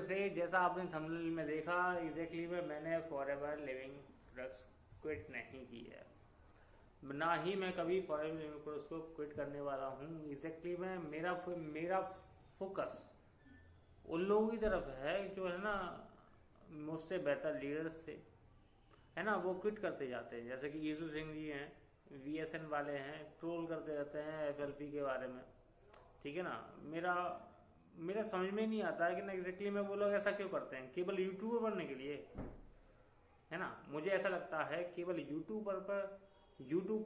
से जैसा आपने थंबनेल में देखा एग्जैक्टली में मैंने फॉरएवर लिविंग प्रोडक्ट्स क्विट नहीं की है, ना ही मैं कभी फॉरएवर लिविंग प्रोडक्ट्स को क्विट करने वाला हूँ। एग्जैक्टली में मेरा फोकस उन लोगों की तरफ है जो है ना मुझसे बेहतर लीडर्स से है ना वो क्विट करते जाते हैं, जैसे कि यीशु सिंह जी हैं, वीएसएन वाले हैं, ट्रोल करते रहते हैं एफएलपी के बारे में। ठीक है ना, मेरा मेरा समझ में नहीं आता है कि ना एग्जैक्टली में वो लोग ऐसा क्यों करते हैं, केवल यूट्यूबर बनने के लिए, है ना। मुझे ऐसा लगता है केवल यूट्यूब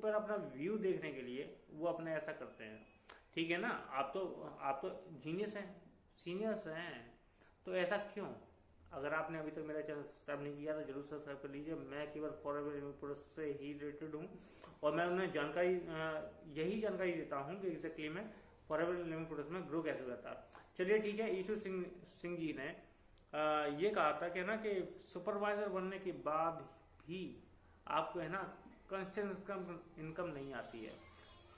पर अपना व्यू देखने के लिए वो अपने ऐसा करते हैं। ठीक है ना, आप तो जीनियस हैं, सीनियर्स हैं, तो ऐसा क्यों? अगर आपने अभी तक मेरा चैनल सब्सक्राइब नहीं किया तो जरूर सब्सक्राइब कर लीजिए। मैं केवल फॉरएवर लिविंग प्रोडक्ट्स से ही रिलेटेड हूँ और मैं उन्हें यही जानकारी देता हूँ कि एग्जैक्टली में फॉरएवर लिविंग प्रोडक्ट्स में ग्रो कैसे करता है। चलिए ठीक है, यीशु सिंह जी ने ये कहा था कि ना कि सुपरवाइजर बनने के बाद भी आपको है ना कंस्टेंट इनकम नहीं आती है।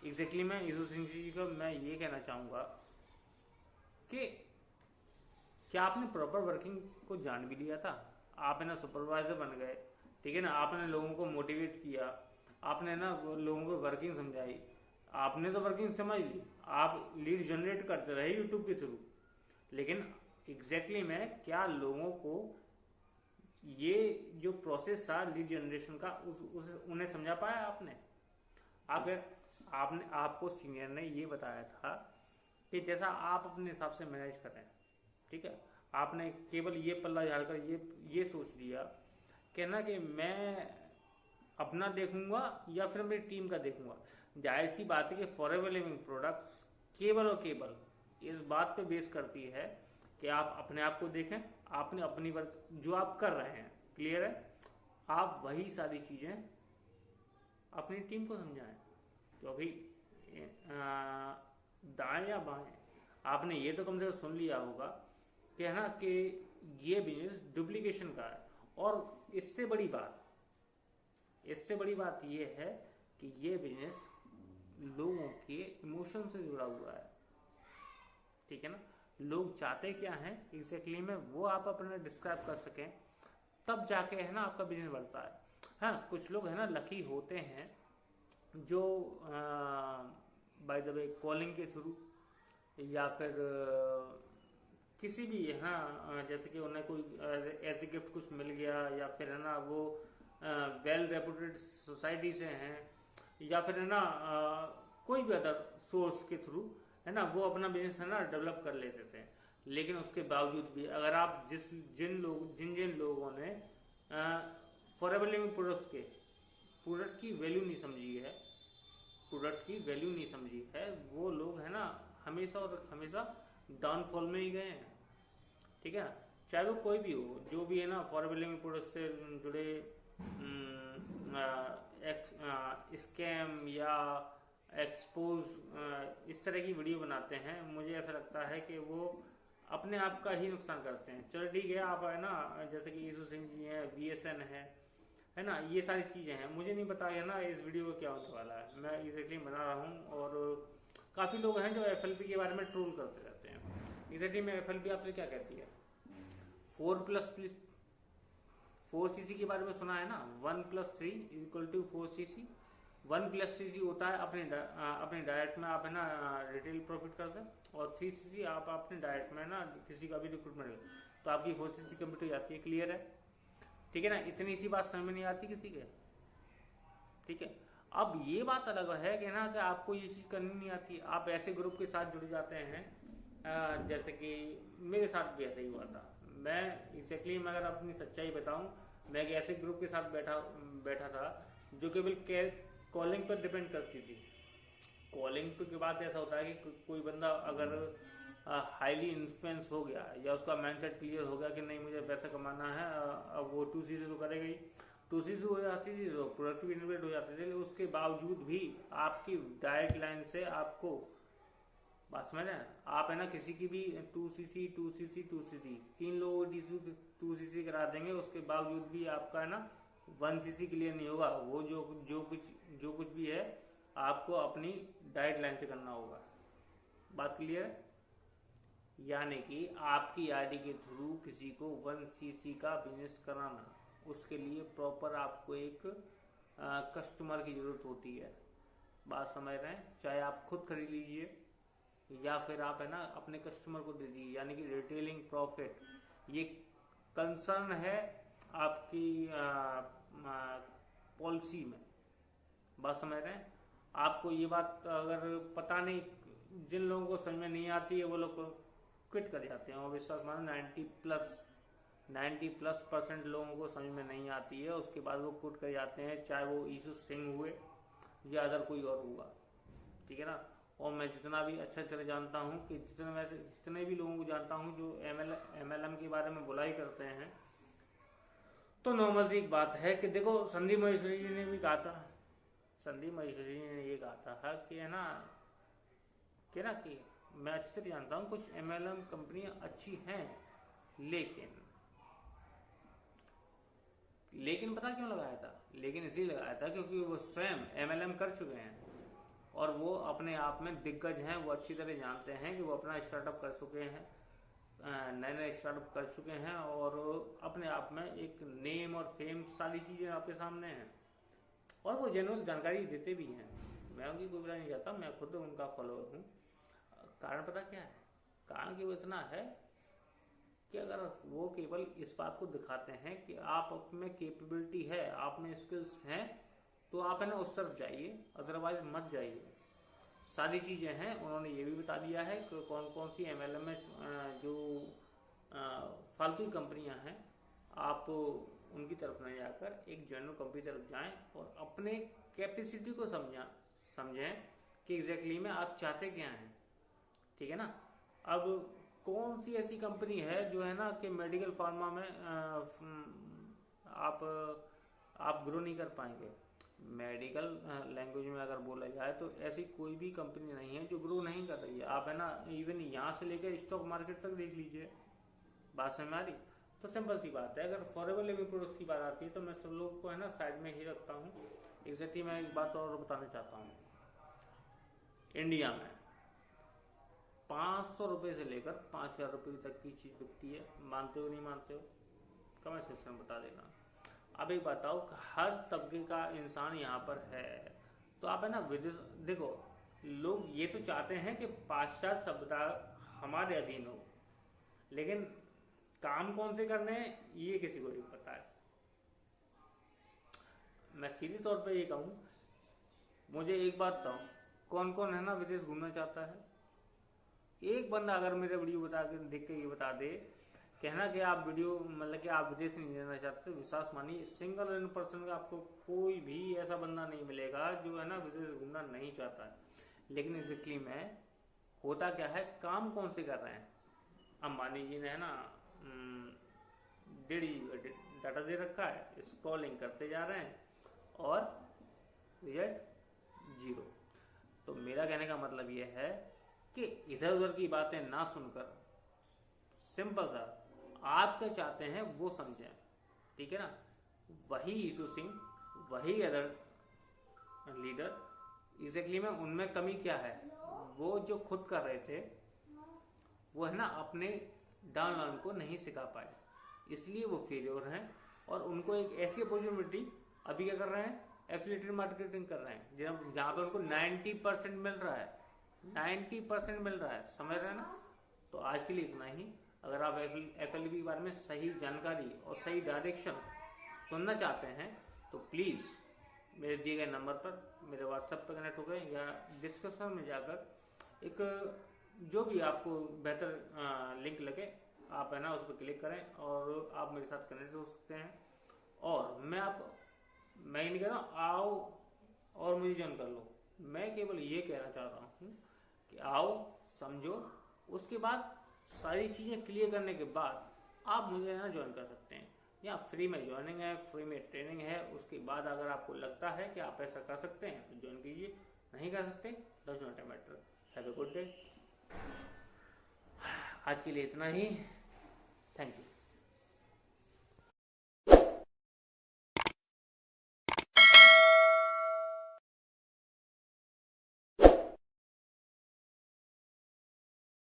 एग्जैक्टली मैं यीशु सिंह जी को मैं ये कहना चाहूंगा कि क्या आपने प्रॉपर वर्किंग को जान भी लिया था? आप है ना सुपरवाइजर बन गए, ठीक है ना, आपने लोगों को मोटिवेट किया, आपने ना लोगों को वर्किंग समझाई, आपने तो वर्किंग समझ ली, आप लीड जनरेट करते रहे यूट्यूब के थ्रू, लेकिन एग्जैक्टली में क्या लोगों को ये जो प्रोसेस था लीड जनरेशन का उन्हें समझा पाया आपने? आपको सीनियर ने ये बताया था कि जैसा आप अपने हिसाब से मैनेज करें, ठीक है, आपने केवल ये पल्ला झाड़कर ये सोच लिया कि ना कि मैं अपना देखूंगा या फिर मेरी टीम का देखूंगा। जाहिर सी बात है कि फॉरएवर लिविंग प्रोडक्ट्स केवल और केवल इस बात पे बेस करती है कि आप अपने आप को देखें, आपने अपनी वर्क जो आप कर रहे हैं, क्लियर है, आप वही सारी चीजें अपनी टीम को समझाएं। क्योंकि दाएं या बाएं आपने ये तो कम से कम सुन लिया होगा कि है ना कि ये बिजनेस डुप्लीकेशन का है। और इससे बड़ी बात ये है कि ये बिजनेस लोगों के इमोशन से जुड़ा हुआ है। ठीक है ना, लोग चाहते क्या हैं एग्जैक्टली में वो आप अपने डिस्क्राइब कर सकें, तब जाके है ना आपका बिजनेस बढ़ता है। हाँ, कुछ लोग है ना लकी होते हैं जो बाय द वे कॉलिंग के थ्रू या फिर किसी भी है ना, जैसे कि उन्हें कोई ऐसे गिफ्ट कुछ मिल गया या फिर है ना वो वेल रेपुटेड सोसाइटी से हैं या फिर है ना कोई भी अदर सोर्स के थ्रू है ना वो अपना बिजनेस है ना डेवलप कर लेते थे। लेकिन उसके बावजूद भी अगर आप जिन लोगों ने फॉरएवर लिविंग प्रोडक्ट की वैल्यू नहीं समझी है, वो लोग है ना हमेशा और हमेशा डाउनफॉल में ही गए हैं। ठीक है, चाहे वो कोई भी हो, जो भी है ना फॉरएवर लिविंग प्रोडक्ट से जुड़े स्कैम या एक्सपोज इस तरह की वीडियो बनाते हैं, मुझे ऐसा लगता है कि वो अपने आप का ही नुकसान करते हैं। चलो ठीक है, आप है ना जैसे कि यीशु सिंह जी हैं, वीएसएन है ना, ये सारी चीजें हैं, मुझे नहीं पता है ना इस वीडियो को क्या होने वाला है। मैं एग्जैक्टली बना रहा हूँ और काफी लोग हैं जो एफएलपी के बारे में ट्रोल करते रहते हैं। एग्जैक्टली में एफएलपी आपसे क्या कहती है? 4+4cc के बारे में सुना है ना, 1+3=4cc। 1+cc होता है अपने डायरेक्ट में आप है ना रिटेल प्रॉफिट करते हैं, और 3cc आप अपने डायरेक्ट में ना किसी का भी रिक्रूटमेंट तो आपकी 4cc कंप्लीट हो जाती है। क्लियर है? ठीक है ना, इतनी सी बात समझ में नहीं आती किसी के। ठीक है, अब ये बात अलग है कि ना कि आपको ये चीज करनी नहीं आती, आप ऐसे ग्रुप के साथ जुड़ जाते हैं जैसे कि मेरे साथ भी ऐसा ही हुआ था। मैं एग्जैक्टली मैं अगर अपनी सच्चाई बताऊं, मैं एक ऐसे ग्रुप के साथ बैठा था जो केवल कॉलिंग पर डिपेंड करती थी। कॉलिंग के बाद ऐसा होता है कि कोई बंदा अगर हाईली इन्फ्लुएंस हो गया या उसका माइंडसेट क्लियर हो गया कि नहीं मुझे पैसा कमाना है, अब वो 2cc तो करेगा ही, 2cc हो जाती थी तो प्रोडक्ट भी इनोवेट हो जाते थे। उसके बावजूद भी आपकी डायरेक्ट लाइन से आपको बात समझ रहे हैं, आप है ना किसी की भी 2cc 3 लोगों को 2cc करा देंगे, उसके बावजूद भी आपका है ना 1cc क्लियर नहीं होगा। वो जो कुछ भी है आपको अपनी डायरेक्ट लाइन से करना होगा। बात क्लियर है? यानी कि आपकी आईडी के थ्रू किसी को 1cc का बिजनेस कराना, उसके लिए प्रॉपर आपको एक कस्टमर की जरूरत होती है। बात समझ रहे हैं? चाहे आप खुद खरीद लीजिए या फिर आप है ना अपने कस्टमर को दे दीजिए, यानी कि रिटेलिंग प्रॉफिट, ये कंसर्न है आपकी पॉलिसी में। बात समझ रहे हैं? आपको ये बात अगर पता नहीं, जिन लोगों को समझ में नहीं आती है वो लोग क्विट कर जाते हैं। और विश्वास मानो 90+ लोगों को समझ में नहीं आती है, उसके बाद वो क्विट कर जाते हैं, चाहे वो ईशू सिंह हुए या अदर कोई और हुआ। ठीक है ना? और मैं जितना भी अच्छा तरह जानता हूँ कि जितने भी लोगों को जानता हूँ जो MLM के बारे में बुराई करते हैं, तो नॉर्मल सी एक बात है कि देखो, संदीप महेश्वरी जी ने भी कहा था, संदीप महेश्वरी जी ने ये कहा था कि है ना कि मैं अच्छी तरह जानता हूँ कुछ MLM कंपनियां अच्छी हैं, लेकिन पता क्यों लगाया था? लेकिन इसलिए लगाया था क्योंकि वो स्वयं MLM कर चुके हैं और वो अपने आप में दिग्गज हैं। वो अच्छी तरह जानते हैं कि वो अपना स्टार्टअप कर चुके हैं, नए स्टार्टअप कर चुके हैं और अपने आप में एक नेम और फेम सारी चीज़ें आपके सामने हैं और वो जेन्युइन जानकारी देते भी हैं। मैं उनकी कोई बुराई नहीं चाहता, मैं खुद उनका फॉलोअर हूँ। कारण पता क्या है? कारण केवल इतना है कि अगर वो केवल इस बात को दिखाते हैं कि आप में कैपेबिलिटी है, आप में स्किल्स हैं, तो आप है ना उस तरफ जाइए, अदरवाइज मत जाइए। सारी चीज़ें हैं, उन्होंने ये भी बता दिया है कि कौन कौन सी MLM में जो फालतू कंपनियां हैं, आप उनकी तरफ न जाकर एक जेन्युइन कंपनी तरफ जाएं और अपने कैपेसिटी को समझें कि एग्जैक्टली में आप चाहते क्या हैं। ठीक है ना? अब कौन सी ऐसी कंपनी है जो है ना कि मेडिकल फार्मा में आप ग्रो नहीं कर पाएंगे। मेडिकल लैंग्वेज में अगर बोला जाए तो ऐसी कोई भी कंपनी नहीं है जो ग्रो नहीं कर रही है। आप है ना इवन यहाँ से लेकर स्टॉक मार्केट तक देख लीजिए। बात समझ में आ रही? तो सिंपल सी बात है, अगर फॉरएवर लिविंग प्रोडक्ट्स की बात आती है तो मैं सब लोगों को है ना साइड में ही रखता हूँ। एग्जैक्टली मैं एक बात और बताना चाहता हूँ, इंडिया में 500 रुपये से लेकर 5000 रुपये तक की चीज बिकती है। मानते हो नहीं मानते हो? कमेंट सेक्शन में बता देना। अब एक बताओ, हर तबके का इंसान यहाँ पर है, तो आप है ना विदेश देखो, लोग ये तो चाहते हैं कि पाश्चात्य सभ्यता हमारे अधीन हो, लेकिन काम कौन से करने हैं ये किसी को नहीं पता है। मैं सीधे तौर पे ये कहूँ, मुझे एक बात बताओ, कौन कौन है ना विदेश घूमना चाहता है? एक बंदा अगर मेरे वीडियो बता के देख के ये बता दे कहना कि आप वीडियो मतलब कि आप विदेश नहीं जाना चाहते, विश्वास मानिए सिंगल इन पर्सन का आपको कोई भी ऐसा बंदा नहीं मिलेगा जो है ना विदेश घूमना नहीं चाहता है। लेकिन एग्जैक्टली में होता क्या है, काम कौन से कर रहे हैं? अंबानी जी ने है ना 1.5 GB डाटा दे रखा है, स्क्रॉलिंग करते जा रहे हैं और रिजल्ट 0। तो मेरा कहने का मतलब ये है कि इधर उधर की बातें ना सुनकर सिंपल सा आप क्या चाहते हैं वो समझें। ठीक है ना? वही ईशू सिंह, वही अदर लीडर, एग्जैक्टली में उनमें कमी क्या है? वो जो खुद कर रहे थे वो है ना अपने डाउनलाइन को नहीं सिखा पाए, इसलिए वो फेलियर हैं। और उनको एक ऐसी अपॉर्चुनिटी अभी क्या कर रहे हैं, एफिलिएटेड मार्केटिंग कर रहे हैं जहाँ पे उनको 90% मिल रहा है, 90% मिल रहा है। समझ रहे हैं ना? तो आज के लिए इतना ही। अगर आप FLB के बारे में सही जानकारी और सही डायरेक्शन सुनना चाहते हैं तो प्लीज़ मेरे दिए गए नंबर पर मेरे व्हाट्सएप पर कनेक्ट हो गए या डिस्क्रिप्शन में जाकर एक जो भी आपको बेहतर लिंक लगे आप है ना उस पर क्लिक करें और आप मेरे साथ कनेक्ट हो सकते हैं। और मैं ये नहीं कह रहा हूँ आओ और मुझे ज्वाइन कर लो, मैं केवल ये कहना चाह रहा हूँ कि आओ, समझो, उसके बाद सारी चीज़ें क्लियर करने के बाद आप मुझे ना ज्वाइन कर सकते हैं। या फ्री में ज्वाइनिंग है, फ्री में ट्रेनिंग है। उसके बाद अगर आपको लगता है कि आप ऐसा कर सकते हैं तो ज्वाइन कीजिए, नहीं कर सकते does not matter. Have a good day. आज के लिए इतना ही। Thank you.